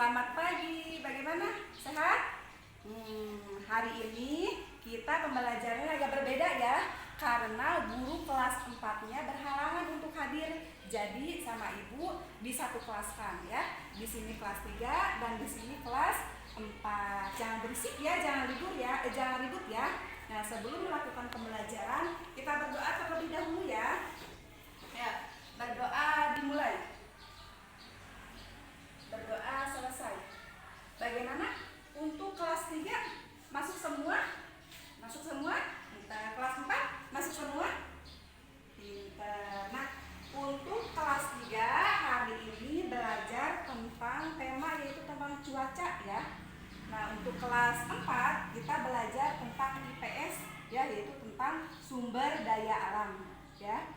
Selamat pagi, bagaimana? Sehat? Hari ini kita pembelajarannya agak berbeda ya, karena guru kelas 4-nya berhalangan untuk hadir. Jadi sama ibu di satu kelaskan ya. Di sini kelas 3 dan di sini kelas 4. Jangan berisik ya, jangan ribut ya. Nah, sebelum melakukan pembelajaran, kita berdoa terlebih dahulu ya. Ya, berdoa dimulai. Berdoa selesai. Bagaimana? Untuk kelas 3 masuk semua? Masuk semua? Pintar. Kelas 4 masuk semua? Pintar. Nah, untuk kelas 3 hari ini belajar tentang tema yaitu tentang cuaca ya. Nah, untuk kelas 4 kita belajar tentang IPS ya, yaitu tentang sumber daya alam ya.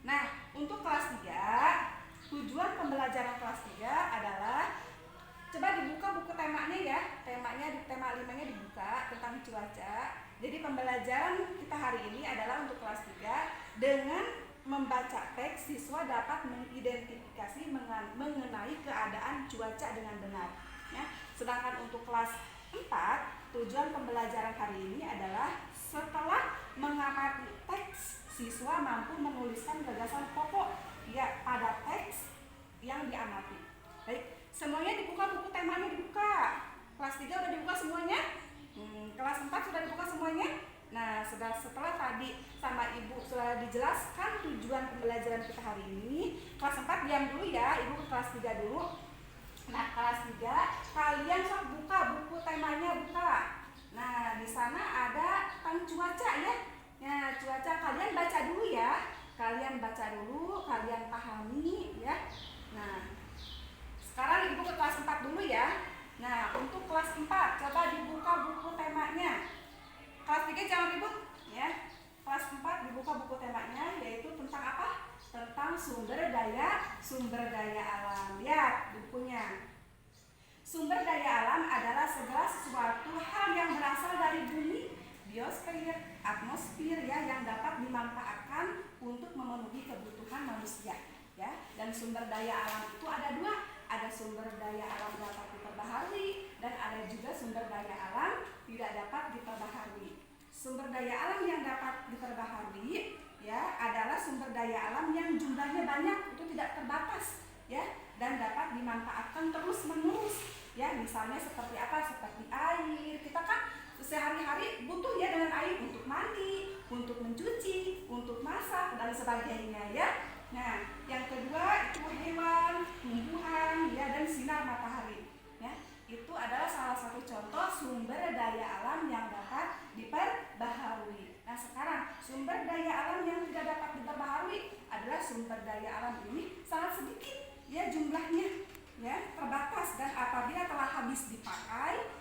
Nah, untuk kelas 3 tujuan pembelajaran kelas 3 adalah, coba dibuka buku temanya ya. Tema 5-nya dibuka tentang cuaca. Jadi pembelajaran kita hari ini adalah untuk kelas 3 dengan membaca teks siswa dapat mengidentifikasi mengenai keadaan cuaca dengan benar ya. Sedangkan untuk kelas 4 tujuan pembelajaran hari ini adalah setelah mengamati teks siswa mampu menuliskan gagasan pokok ya pada teks yang diamati. Baik, semuanya dibuka buku temanya dibuka. Kelas 3 udah dibuka semuanya? Kelas 4 sudah dibuka semuanya? Nah, setelah tadi sama ibu sudah dijelaskan tujuan pembelajaran kita hari ini, kelas 4 diam dulu ya, ibu ke kelas 3 dulu. Nah, kelas 3 kalian sok buka buku temanya, buka. Nah, di sana ada tentang cuaca ya. Ya, cuaca kalian baca dulu ya. Kalian baca dulu, kalian pahami ya. Nah, sekarang ibu ke kelas 4 dulu ya. Nah, untuk kelas 4 coba dibuka buku temanya. Kelas 3 jangan ribut ya. Kelas 4 dibuka buku temanya, yaitu tentang apa? Tentang sumber daya alam. Lihat bukunya. Sumber daya alam adalah segala sesuatu hal yang berasal dari bumi, biosfer, atmosfer ya, yang dapat dimanfaatkan untuk memenuhi kebutuhan manusia ya. Dan sumber daya alam itu ada dua, ada sumber daya alam dapat diperbaharui dan ada juga sumber daya alam tidak dapat diperbaharui. Sumber daya alam yang dapat diperbaharui ya adalah sumber daya alam yang jumlahnya banyak, itu tidak terbatas ya, dan dapat dimanfaatkan terus menerus ya. Misalnya seperti apa? Seperti air. Kita kan sehari-hari butuh ya dengan air untuk mandi, untuk mencuci, untuk masak dan sebagainya ya. Nah, yang kedua itu hewan, tumbuhan ya, dan sinar matahari ya. Itu adalah salah satu contoh sumber daya alam yang dapat diperbaharui. Nah, sekarang sumber daya alam yang tidak dapat diperbaharui adalah sumber daya alam ini sangat sedikit ya jumlahnya ya, terbatas, dan apabila telah habis dipakai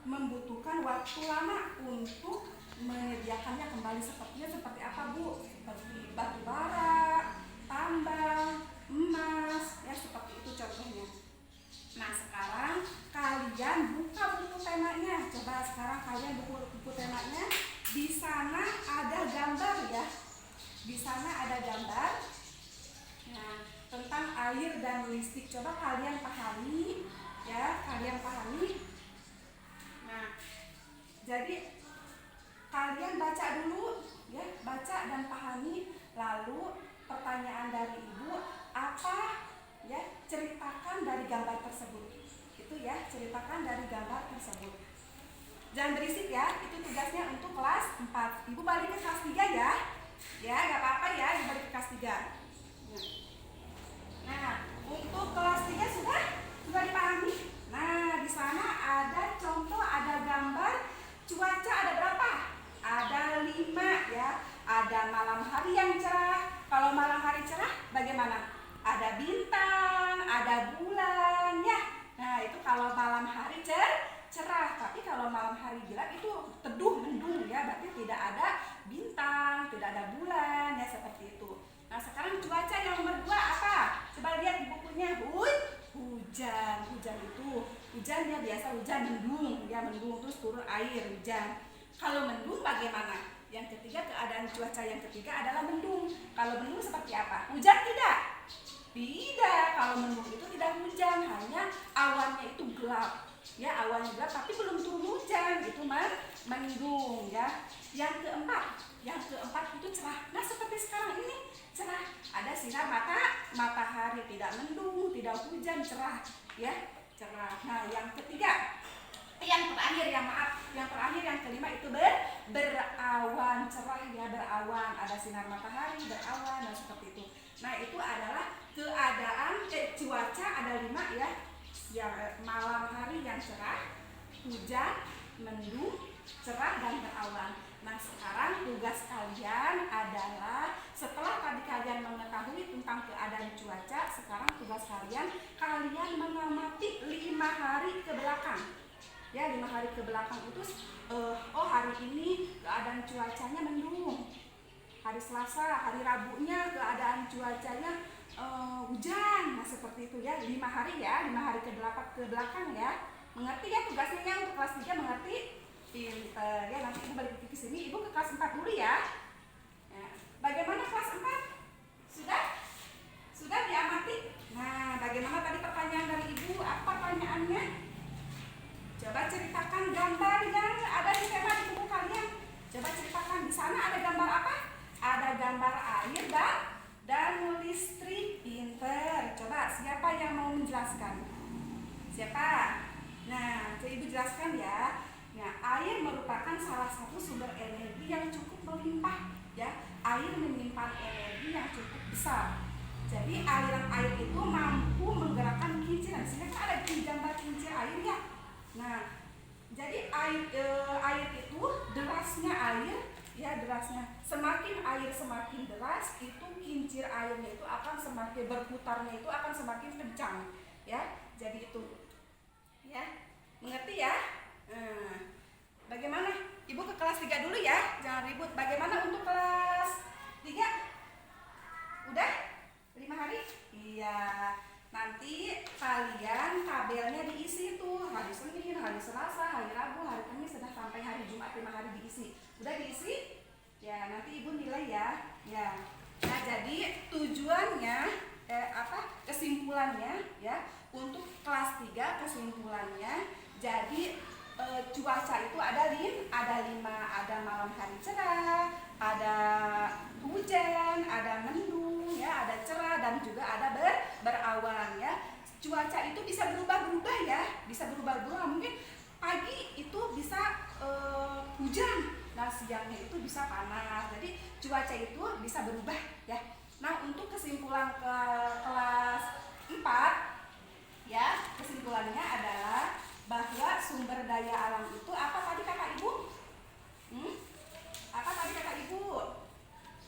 membutuhkan waktu lama untuk menyediakannya kembali. Seperti apa Bu? Seperti batu bara, tambang, emas ya, seperti itu contohnya. Nah, sekarang kalian buka buku temanya. Coba sekarang kalian buku temanya. Di sana ada gambar ya. Di sana ada gambar. Nah, tentang air dan listrik. Coba kalian pahami ya, kalian pahami. Nah, jadi kalian baca dulu ya, baca dan pahami. Lalu pertanyaan dari ibu, apa ya, ceritakan dari gambar tersebut. Itu ya, ceritakan dari gambar tersebut. Jangan berisik ya, itu tugasnya untuk kelas 4. Ibu balik ke kelas 3 ya. Ya, gak apa-apa ya, ibu balik ke kelas 3. Nah, untuk kelas 3 sudah dipahami. Nah, di sana ada contoh, ada gambar cuaca, ada berapa? Ada 5 ya. Ada malam hari yang cerah. Kalau malam hari cerah bagaimana? Ada bintang, ada bulan ya. Nah, itu kalau malam hari cerah. Tapi kalau malam hari gelap itu teduh, mendung ya. Berarti tidak ada bintang, tidak ada bulan ya, seperti itu. Nah, sekarang cuaca yang nomor 2 apa? Coba lihat di bukunya. Hujan. Hujan ya, biasa hujan mendung ya, mendung terus turun air, hujan. Kalau mendung bagaimana? Yang ketiga, keadaan cuaca yang ketiga adalah mendung. Kalau mendung seperti apa? Hujan tidak? Tidak. Kalau mendung itu tidak hujan. hujan, hanya awannya itu gelap. Ya, awannya gelap tapi belum turun hujan, itu mendung ya. Yang keempat itu cerah. Nah, seperti sekarang ini cerah, ada sinar matahari, tidak mendung, tidak hujan, cerah ya, cerah. Nah, yang terakhir yang kelima itu berawan, cerah ya, berawan, ada sinar matahari, berawan, dan seperti itu. Nah, itu adalah keadaan cuaca, ada 5 ya. Yang malam hari yang cerah, hujan, mendung, cerah, dan berawan. Nah, sekarang tugas kalian adalah setelah tadi kalian mengetahui tentang keadaan cuaca, sekarang tugas kalian mengamati 5 hari ke belakang. Ya, 5 hari ke belakang itu hari ini keadaan cuacanya mendung. Hari Selasa, hari Rabunya keadaan cuacanya hujan. Nah, seperti itu ya, 5 hari ya, 5 hari ke belakang ya. Mengerti ya tugasnya ya, untuk kelas 3 mengerti? Pinter ya, nanti ibu balik ke sini, ibu ke kelas 4 dulu ya. Ya. Bagaimana kelas 4? Sudah diamati? Nah, bagaimana tadi pertanyaan dari ibu? Apa pertanyaannya? Coba ceritakan gambar yang ada di tema di buku kalian. Coba ceritakan, di sana ada gambar apa? Ada gambar air dan listrik. Pinter. Coba siapa yang mau menjelaskan? Siapa? Nah, ibu jelaskan ya. Nah, air merupakan salah satu sumber energi yang cukup melimpah ya. Air menyimpan energi yang cukup besar. Jadi aliran air itu mampu menggerakkan kincir. Di sini kan ada gambar kincir air ya. Nah, jadi air itu derasnya air ya, derasnya. Semakin air semakin deras, itu kincir airnya itu akan semakin berputarnya itu akan semakin kencang ya. Jadi itu ya. Mengerti ya? Bagaimana? Ibu ke kelas 3 dulu ya, jangan ribut. Bagaimana untuk kelas 3? Udah? 5 hari? Iya. Nanti kalian tabelnya diisi tuh, hari Senin, hari Selasa, hari Rabu, hari Kamis, sudah sampai hari Jumat, 5 hari diisi. Udah diisi? Ya, nanti ibu nilai ya. Ya. Nah, jadi tujuannya kesimpulannya ya, untuk kelas 3 kesimpulannya, jadi cuaca itu ada 5, ada malam hari cerah, ada hujan, ada mendung ya, ada cerah, dan juga ada berawan ya. Cuaca itu bisa berubah-berubah ya, bisa berubah-berubah. Mungkin pagi itu bisa hujan, nah siangnya itu bisa panas. Jadi cuaca itu bisa berubah ya. Nah, untuk kesimpulan ke kelas 4 ya, kesimpulannya adalah bahwa sumber daya alam itu apa tadi kata ibu? Apa tadi kata ibu?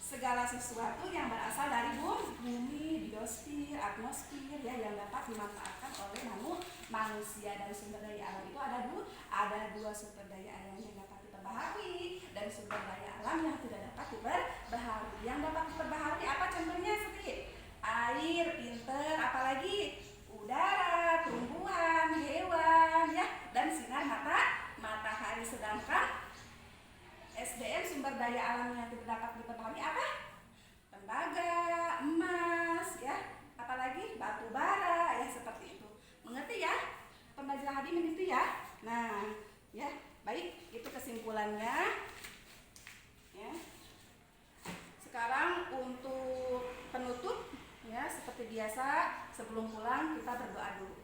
Segala sesuatu yang berasal dari bumi, biosfer, atmosfer ya, yang dapat dimanfaatkan oleh manusia. Dan sumber daya alam itu ada dua sumber daya alam yang dapat diperbaharui dan sumber daya alam yang tidak dapat diperbaharui. Yang dapat diperbaharui apa contohnya? Seperti air, pinter, apalagi udara, tumbuhan, hewan ya, dan sinar matahari. Sedangkan SDM, sumber daya alam yang tidak dapat diperbaharui apa? Tembaga, emas ya, apalagi batu bara ya, seperti itu. Mengerti ya? Pembelajaran hari ini itu ya. Nah, ya, baik, itu kesimpulannya. Ya. Sekarang untuk penutup ya, seperti biasa sebelum pulang kita berdoa dulu.